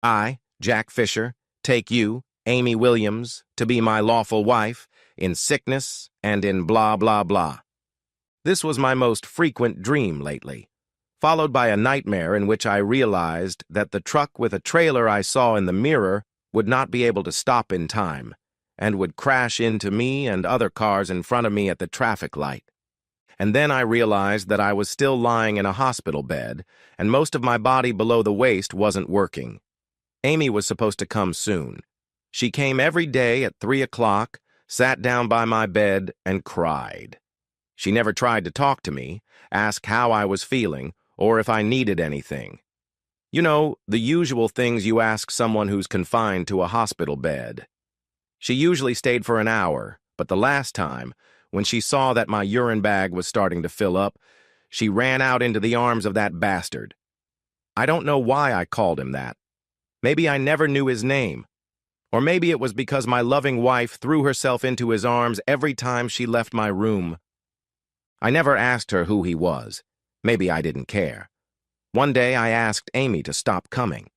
I, Jack Fisher, take you, Amy Williams, to be my lawful wife, in sickness and in blah blah blah. This was my most frequent dream lately, followed by a nightmare in which I realized that the truck with a trailer I saw in the mirror would not be able to stop in time and would crash into me and other cars in front of me at the traffic light. And then I realized that I was still lying in a hospital bed, and most of my body below the waist wasn't working. Amy was supposed to come soon. She came every day at 3 o'clock, sat down by my bed, and cried. She never tried to talk to me, ask how I was feeling, or if I needed anything. You know, the usual things you ask someone who's confined to a hospital bed. She usually stayed for an hour, but the last time, when she saw that my urine bag was starting to fill up, she ran out into the arms of that bastard. I don't know why I called him that. Maybe I never knew his name. Or maybe it was because my loving wife threw herself into his arms every time she left my room. I never asked her who he was. Maybe I didn't care. One day I asked Amy to stop coming.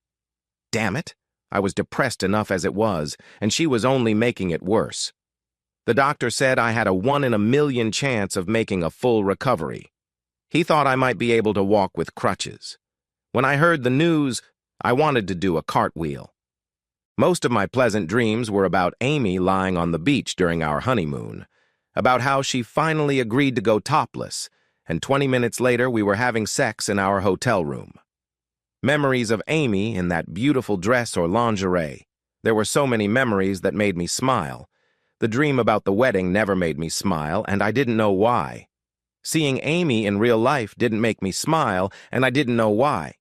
Damn it, I was depressed enough as it was, and she was only making it worse. The doctor said I had a 1 in a million chance of making a full recovery. He thought I might be able to walk with crutches. When I heard the news, I wanted to do a cartwheel. Most of my pleasant dreams were about Amy lying on the beach during our honeymoon, about how she finally agreed to go topless, and 20 minutes later we were having sex in our hotel room. Memories of Amy in that beautiful dress or lingerie. There were so many memories that made me smile. The dream about the wedding never made me smile, and I didn't know why. Seeing Amy in real life didn't make me smile, and I didn't know why.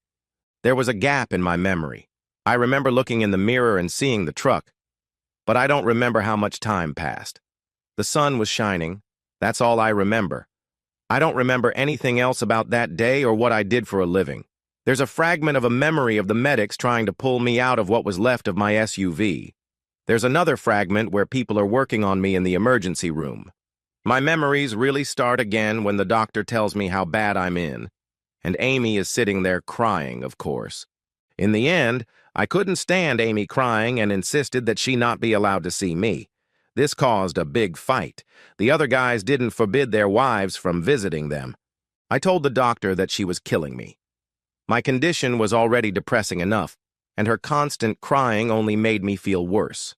There was a gap in my memory. I remember looking in the mirror and seeing the truck, but I don't remember how much time passed. The sun was shining. That's all I remember. I don't remember anything else about that day or what I did for a living. There's a fragment of a memory of the medics trying to pull me out of what was left of my SUV. There's another fragment where people are working on me in the emergency room. My memories really start again when the doctor tells me how bad I'm in. And Amy is sitting there crying, of course. In the end, I couldn't stand Amy crying and insisted that she not be allowed to see me. This caused a big fight. The other guys didn't forbid their wives from visiting them. I told the doctor that she was killing me. My condition was already depressing enough, and her constant crying only made me feel worse.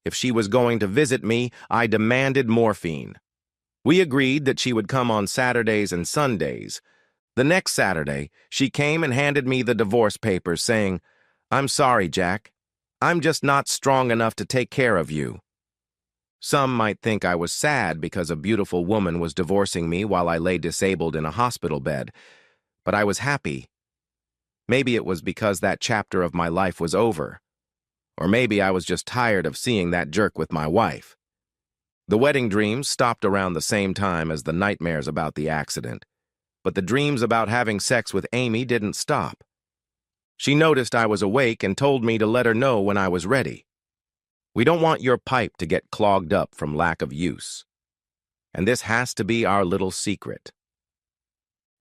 If she was going to visit me, I demanded morphine. We agreed that she would come on Saturdays and Sundays. The next Saturday, she came and handed me the divorce papers, saying, "I'm sorry, Jack. I'm just not strong enough to take care of you." Some might think I was sad because a beautiful woman was divorcing me while I lay disabled in a hospital bed, but I was happy. Maybe it was because that chapter of my life was over. Or maybe I was just tired of seeing that jerk with my wife. The wedding dreams stopped around the same time as the nightmares about the accident. But the dreams about having sex with Amy didn't stop. She noticed I was awake and told me to let her know when I was ready. We don't want your pipe to get clogged up from lack of use. And this has to be our little secret.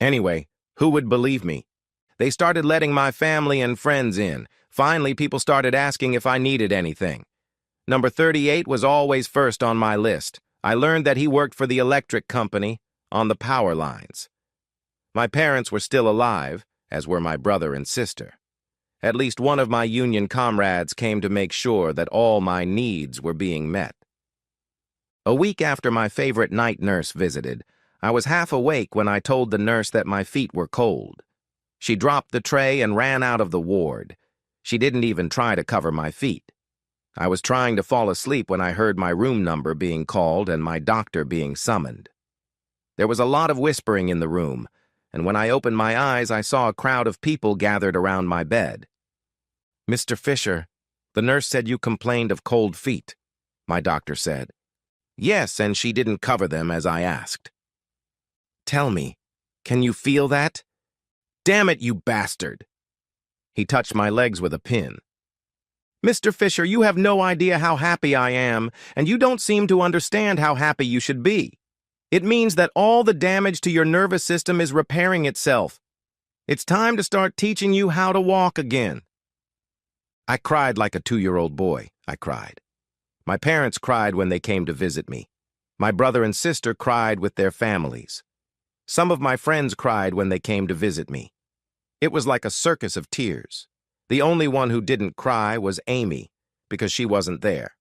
Anyway, who would believe me? They started letting my family and friends in. Finally, people started asking if I needed anything. Number 38 was always first on my list. I learned that he worked for the electric company on the power lines. My parents were still alive, as were my brother and sister. At least one of my union comrades came to make sure that all my needs were being met. A week after my favorite night nurse visited, I was half awake when I told the nurse that my feet were cold. She dropped the tray and ran out of the ward. She didn't even try to cover my feet. I was trying to fall asleep when I heard my room number being called and my doctor being summoned. There was a lot of whispering in the room, and when I opened my eyes, I saw a crowd of people gathered around my bed. "Mr. Fisher, the nurse said you complained of cold feet," my doctor said. "Yes, and she didn't cover them as I asked." "Tell me, can you feel that?" "Damn it, you bastard!" He touched my legs with a pin. "Mr. Fisher, you have no idea how happy I am, and you don't seem to understand how happy you should be. It means that all the damage to your nervous system is repairing itself. It's time to start teaching you how to walk again." I cried like a 2-year-old boy, I cried. My parents cried when they came to visit me. My brother and sister cried with their families. Some of my friends cried when they came to visit me. It was like a circus of tears. The only one who didn't cry was Amy, because she wasn't there.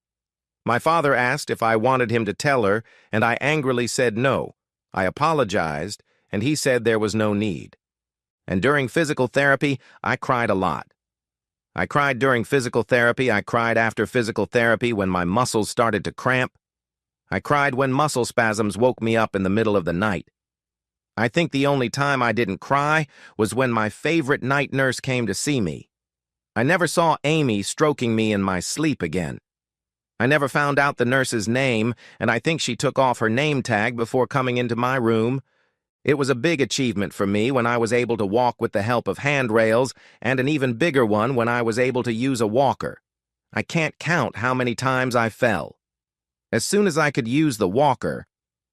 My father asked if I wanted him to tell her, and I angrily said no. I apologized, and he said there was no need. And during physical therapy, I cried a lot. I cried during physical therapy. I cried after physical therapy when my muscles started to cramp. I cried when muscle spasms woke me up in the middle of the night. I think the only time I didn't cry was when my favorite night nurse came to see me. I never saw Amy stroking me in my sleep again. I never found out the nurse's name, and I think she took off her name tag before coming into my room. It was a big achievement for me when I was able to walk with the help of handrails, and an even bigger one when I was able to use a walker. I can't count how many times I fell. As soon as I could use the walker,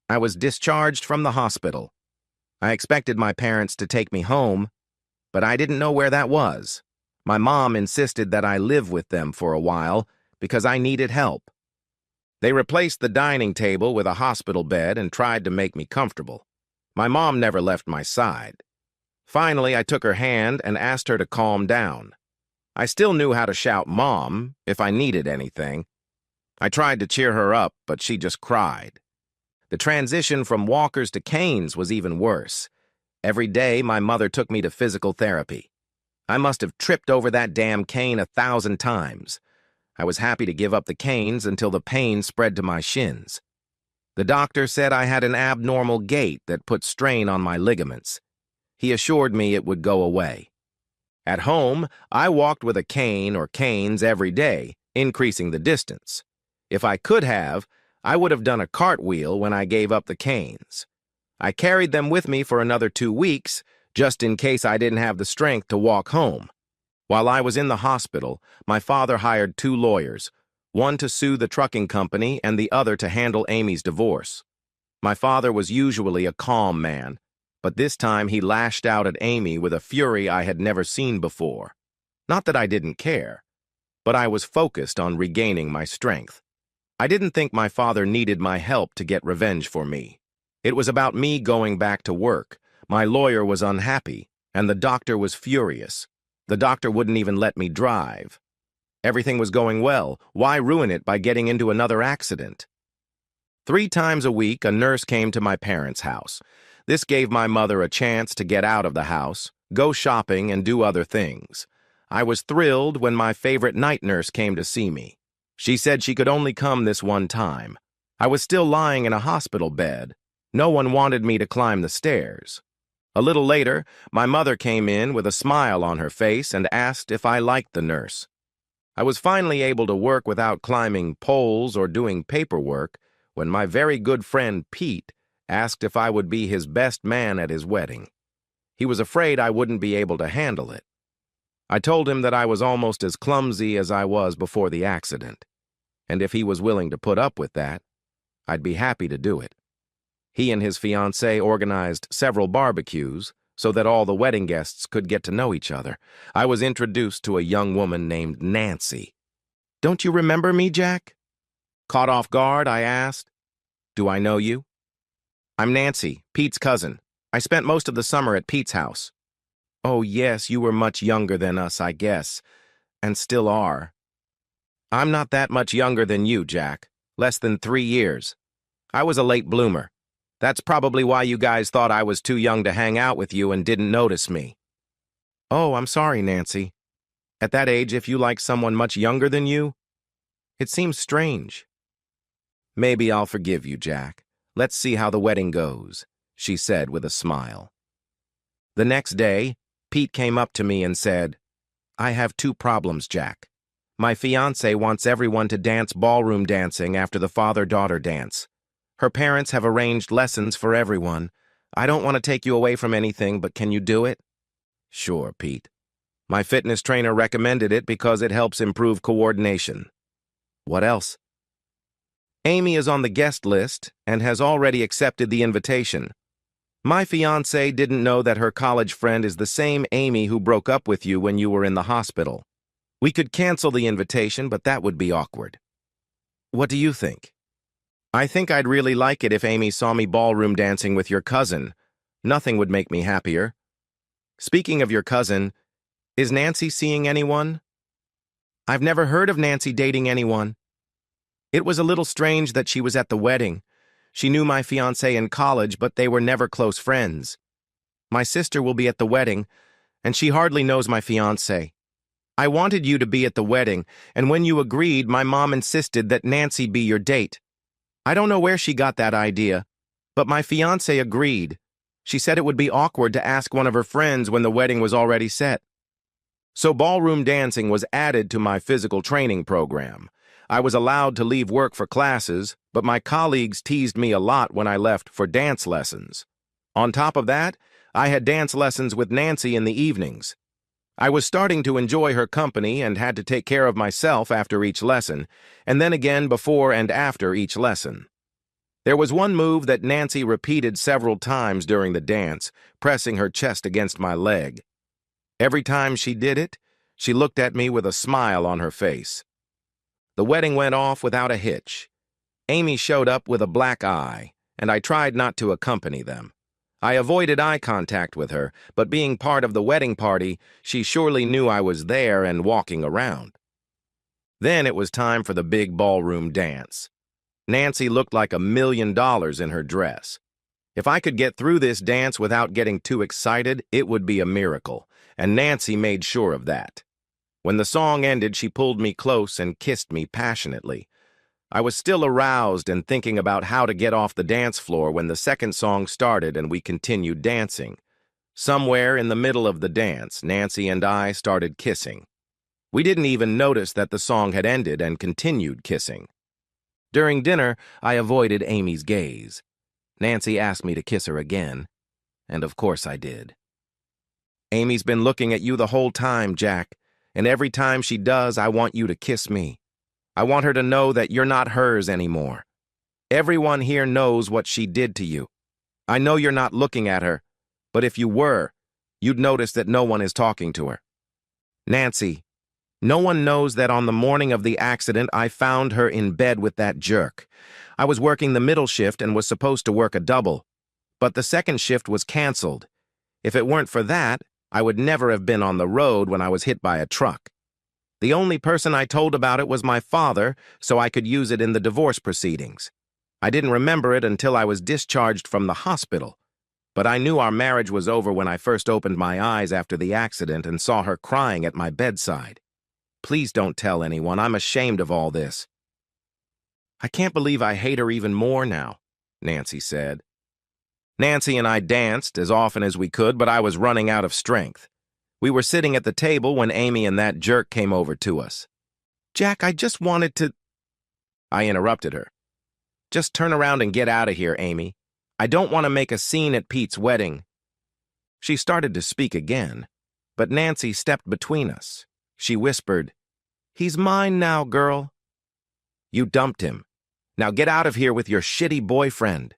I was discharged from the hospital. I expected my parents to take me home, but I didn't know where that was. My mom insisted that I live with them for a while because I needed help. They replaced the dining table with a hospital bed and tried to make me comfortable. My mom never left my side. Finally, I took her hand and asked her to calm down. I still knew how to shout "Mom" if I needed anything. I tried to cheer her up, but she just cried. The transition from walkers to canes was even worse. Every day, my mother took me to physical therapy. I must have tripped over that damn cane 1,000 times. I was happy to give up the canes until the pain spread to my shins. The doctor said I had an abnormal gait that put strain on my ligaments. He assured me it would go away. At home, I walked with a cane or canes every day, increasing the distance. If I could have, I would have done a cartwheel when I gave up the canes. I carried them with me for another 2 weeks, just in case I didn't have the strength to walk home. While I was in the hospital, my father hired 2 lawyers, one to sue the trucking company and the other to handle Amy's divorce. My father was usually a calm man, but this time he lashed out at Amy with a fury I had never seen before. Not that I didn't care, but I was focused on regaining my strength. I didn't think my father needed my help to get revenge for me. It was about me going back to work. My lawyer was unhappy, and the doctor was furious. The doctor wouldn't even let me drive. Everything was going well. Why ruin it by getting into another accident? 3 times a week, a nurse came to my parents' house. This gave my mother a chance to get out of the house, go shopping, and do other things. I was thrilled when my favorite night nurse came to see me. She said she could only come this one time. I was still lying in a hospital bed. No one wanted me to climb the stairs. A little later, my mother came in with a smile on her face and asked if I liked the nurse. I was finally able to work without climbing poles or doing paperwork when my very good friend Pete asked if I would be his best man at his wedding. He was afraid I wouldn't be able to handle it. I told him that I was almost as clumsy as I was before the accident, and if he was willing to put up with that, I'd be happy to do it. He and his fiancée organized several barbecues so that all the wedding guests could get to know each other. I was introduced to a young woman named Nancy. "Don't you remember me, Jack?" Caught off guard, I asked. "Do I know you?" "I'm Nancy, Pete's cousin. I spent most of the summer at Pete's house." "Oh, yes, you were much younger than us, I guess, and still are." "I'm not that much younger than you, Jack. Less than 3 years. I was a late bloomer. That's probably why you guys thought I was too young to hang out with you and didn't notice me." "Oh, I'm sorry, Nancy. At that age, if you like someone much younger than you, it seems strange." "Maybe I'll forgive you, Jack. Let's see how the wedding goes," she said with a smile. The next day, Pete came up to me and said, "I have 2 problems, Jack. My fiancée wants everyone to dance ballroom dancing after the father-daughter dance. Her parents have arranged lessons for everyone. I don't want to take you away from anything, but can you do it?" "Sure, Pete. My fitness trainer recommended it because it helps improve coordination." "What else?" "Amy is on the guest list and has already accepted the invitation. My fiancée didn't know that her college friend is the same Amy who broke up with you when you were in the hospital. We could cancel the invitation, but that would be awkward. What do you think? I think I'd really like it if Amy saw me ballroom dancing with your cousin. Nothing would make me happier. Speaking of your cousin, is Nancy seeing anyone? I've never heard of Nancy dating anyone. It was a little strange that she was at the wedding. She knew my fiancé in college, but they were never close friends. My sister will be at the wedding, and she hardly knows my fiancé. I wanted you to be at the wedding, and when you agreed, my mom insisted that Nancy be your date. I don't know where she got that idea, but my fiancé agreed. She said it would be awkward to ask one of her friends when the wedding was already set. So ballroom dancing was added to my physical training program. I was allowed to leave work for classes, but my colleagues teased me a lot when I left for dance lessons. On top of that, I had dance lessons with Nancy in the evenings. I was starting to enjoy her company and had to take care of myself after each lesson, and then again before and after each lesson. There was one move that Nancy repeated several times during the dance, pressing her chest against my leg. Every time she did it, she looked at me with a smile on her face. The wedding went off without a hitch. Amy showed up with a black eye, and I tried not to accompany them. I avoided eye contact with her, but being part of the wedding party, she surely knew I was there and walking around. Then it was time for the big ballroom dance. Nancy looked like $1 million in her dress. If I could get through this dance without getting too excited, it would be a miracle, and Nancy made sure of that. When the song ended, she pulled me close and kissed me passionately. I was still aroused and thinking about how to get off the dance floor when the second song started and we continued dancing. Somewhere in the middle of the dance, Nancy and I started kissing. We didn't even notice that the song had ended and continued kissing. During dinner, I avoided Amy's gaze. Nancy asked me to kiss her again, and of course I did. Amy's been looking at you the whole time, Jack, and every time she does, I want you to kiss me. I want her to know that you're not hers anymore. Everyone here knows what she did to you. I know you're not looking at her, but if you were, you'd notice that no one is talking to her. Nancy, no one knows that on the morning of the accident, I found her in bed with that jerk. I was working the middle shift and was supposed to work a double, but the second shift was canceled. If it weren't for that, I would never have been on the road when I was hit by a truck. The only person I told about it was my father, so I could use it in the divorce proceedings. I didn't remember it until I was discharged from the hospital, but I knew our marriage was over when I first opened my eyes after the accident and saw her crying at my bedside. Please don't tell anyone. I'm ashamed of all this. I can't believe I hate her even more now, Nancy said. Nancy and I danced as often as we could, but I was running out of strength. We were sitting at the table when Amy and that jerk came over to us. Jack, I just wanted to... I interrupted her. Just turn around and get out of here, Amy. I don't want to make a scene at Pete's wedding. She started to speak again, but Nancy stepped between us. She whispered, He's mine now, girl. You dumped him. Now get out of here with your shitty boyfriend.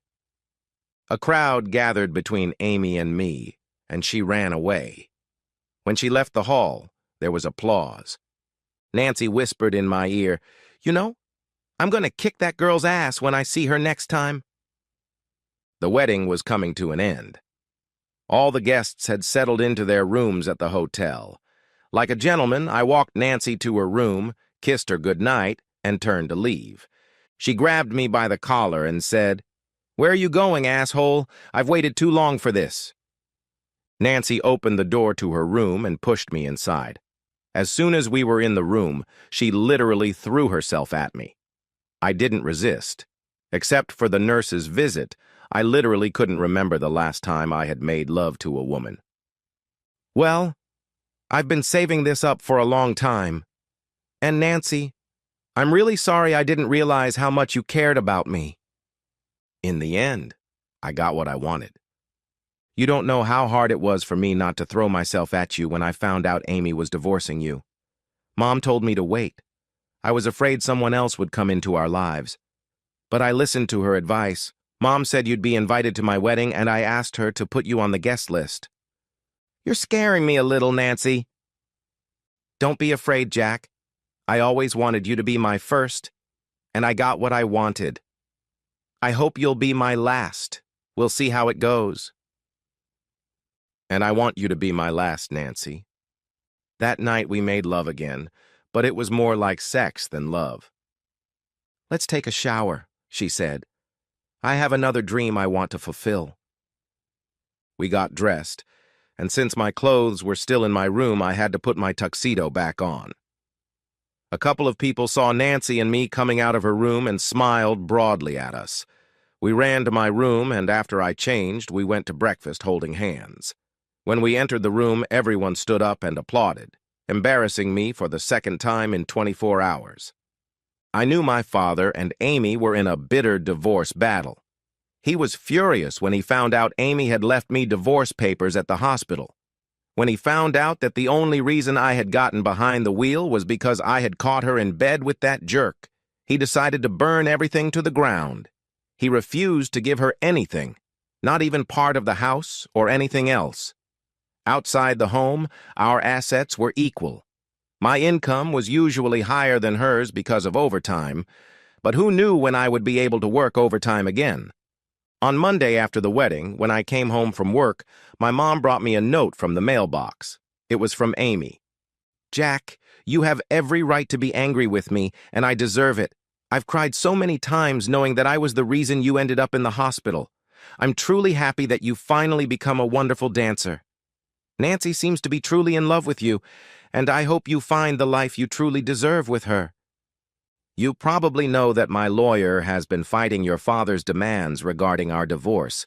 A crowd gathered between Amy and me, and she ran away. When she left the hall, there was applause. Nancy whispered in my ear, You know, I'm going to kick that girl's ass when I see her next time. The wedding was coming to an end. All the guests had settled into their rooms at the hotel. Like a gentleman, I walked Nancy to her room, kissed her good night, and turned to leave. She grabbed me by the collar and said, Where are you going, asshole? I've waited too long for this. Nancy opened the door to her room and pushed me inside. As soon as we were in the room, she literally threw herself at me. I didn't resist. Except for the nurse's visit, I literally couldn't remember the last time I had made love to a woman. Well, I've been saving this up for a long time. And Nancy, I'm really sorry I didn't realize how much you cared about me. In the end, I got what I wanted. You don't know how hard it was for me not to throw myself at you when I found out Amy was divorcing you. Mom told me to wait. I was afraid someone else would come into our lives. But I listened to her advice. Mom said you'd be invited to my wedding, and I asked her to put you on the guest list. You're scaring me a little, Nancy. Don't be afraid, Jack. I always wanted you to be my first, and I got what I wanted. I hope you'll be my last. We'll see how it goes. And I want you to be my last, Nancy. That night we made love again, but it was more like sex than love. Let's take a shower, she said. I have another dream I want to fulfill. We got dressed, and since my clothes were still in my room, I had to put my tuxedo back on. A couple of people saw Nancy and me coming out of her room and smiled broadly at us. We ran to my room, and after I changed, we went to breakfast holding hands. When we entered the room, everyone stood up and applauded, embarrassing me for the second time in 24 hours. I knew my father and Amy were in a bitter divorce battle. He was furious when he found out Amy had left me divorce papers at the hospital. When he found out that the only reason I had gotten behind the wheel was because I had caught her in bed with that jerk, he decided to burn everything to the ground. He refused to give her anything, not even part of the house or anything else. Outside the home, our assets were equal. My income was usually higher than hers because of overtime, but who knew when I would be able to work overtime again? On Monday after the wedding, when I came home from work, my mom brought me a note from the mailbox. It was from Amy. Jack, you have every right to be angry with me, and I deserve it. I've cried so many times knowing that I was the reason you ended up in the hospital. I'm truly happy that you've finally become a wonderful dancer. Nancy seems to be truly in love with you, and I hope you find the life you truly deserve with her. You probably know that my lawyer has been fighting your father's demands regarding our divorce,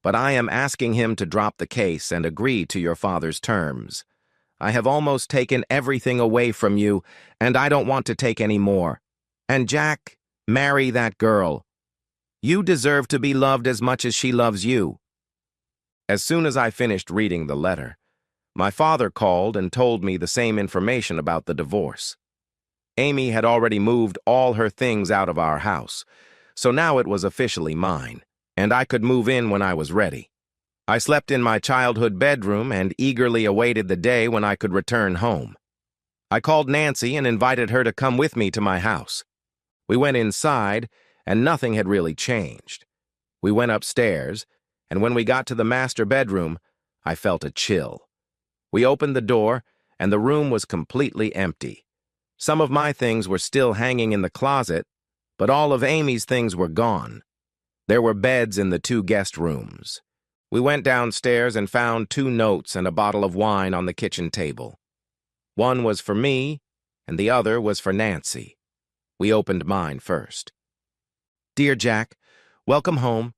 but I am asking him to drop the case and agree to your father's terms. I have almost taken everything away from you, and I don't want to take any more. And Jack, marry that girl. You deserve to be loved as much as she loves you. As soon as I finished reading the letter, my father called and told me the same information about the divorce. Amy had already moved all her things out of our house, so now it was officially mine, and I could move in when I was ready. I slept in my childhood bedroom and eagerly awaited the day when I could return home. I called Nancy and invited her to come with me to my house. We went inside, and nothing had really changed. We went upstairs, and when we got to the master bedroom, I felt a chill. We opened the door, and the room was completely empty. Some of my things were still hanging in the closet, but all of Amy's things were gone. There were beds in the 2 guest rooms. We went downstairs and found 2 notes and a bottle of wine on the kitchen table. One was for me, and the other was for Nancy. We opened mine first. Dear Jack, welcome home.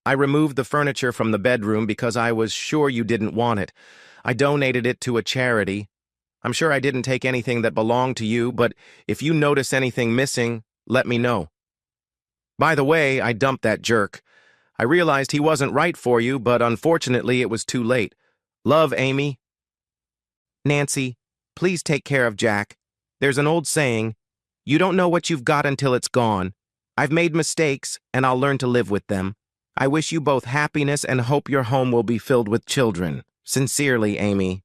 I removed the furniture from the bedroom because I was sure you didn't want it. I donated it to a charity. I'm sure I didn't take anything that belonged to you, but if you notice anything missing, let me know. By the way, I dumped that jerk. I realized he wasn't right for you, but unfortunately it was too late. Love, Amy. Nancy, please take care of Jack. There's an old saying, you don't know what you've got until it's gone. I've made mistakes, and I'll learn to live with them. I wish you both happiness and hope your home will be filled with children. Sincerely, Amy.